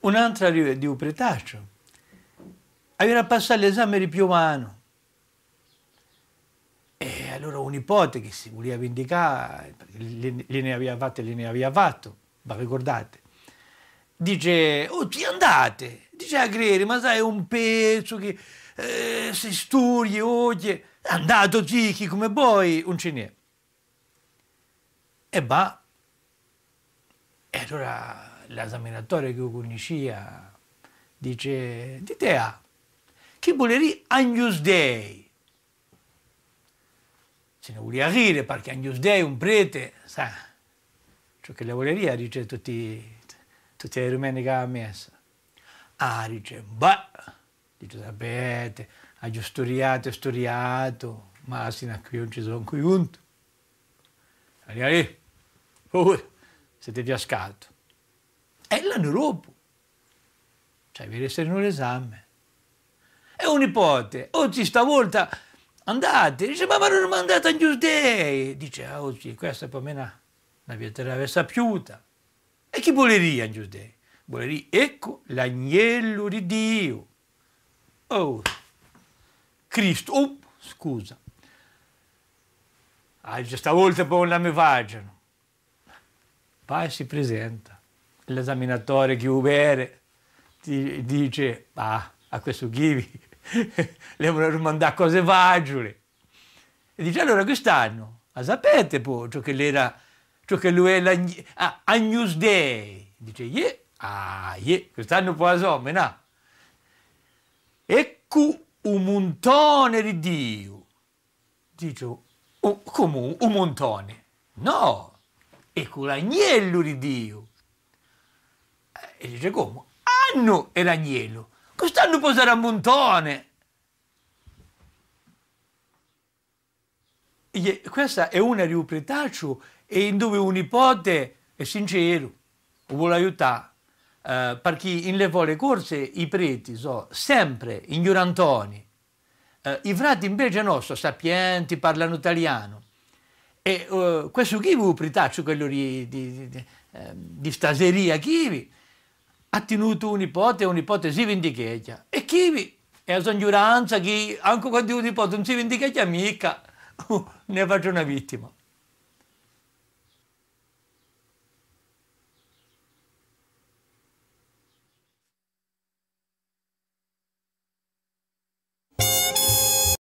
un'altra di un pretaccio. Aveva passato l'esame di Piovano. E allora un nipote che si voleva vendicare, ne aveva fatto, ma ricordate? Dice, oh, ti andate, dice a Greri, ma sai, un pezzo che si studi oggi, andato zichi come voi, un ce n'è. E va, e allora l'esaminatore che lo conosceva dice, di te, chi vuole Agnus Dei? Se ne voleva ridere perché Agnus Dei, un prete, sa, ciò che le voleria, dice tutti le domeniche a messa. Ah, dice, beh, dice, sapete, ha già studiato, ma sino a qui non ci sono qui junto. Allora lì, siete fiascato. E l'anno dopo, cioè, vi essere l'esame. E un nipote, oggi stavolta andate, dice, ma non mandate a Agnus Dei. Dice, oggi questa per me una via terra sapiuta. E chi vuole dire Agnus Dei? Vuole dire, ecco l'agnello di Dio. Oh, Cristo, oh, scusa. Stavolta poi non mi facciano. Poi si presenta. L'esaminatore che ubere dice, a questo Ghivi le vogliono mandare cose facili. E dice, allora quest'anno, sapete poi ciò che lui è Agnus Dei. Dice, quest'anno poi insomma, no? Ecco un montone di Dio. Dice, come un montone? No, ecco l'agnello di Dio. E dice, come? Anno è l'agnello, quest'anno poi sarà un montone. E questa è una di un pretaccio e in dove un nipote è sincero, vuole aiutare. Perché in le vole corse i preti sono sempre ignorantoni, i frati invece no, sono sapienti, parlano italiano. E questo Chivi, un pretaccio, quello di staseria Chivi, ha tenuto un nipote si vendicheggia. E Chivi è la ignoranza che anche quando un nipote non si vendicheggia mica, ne faccio una vittima.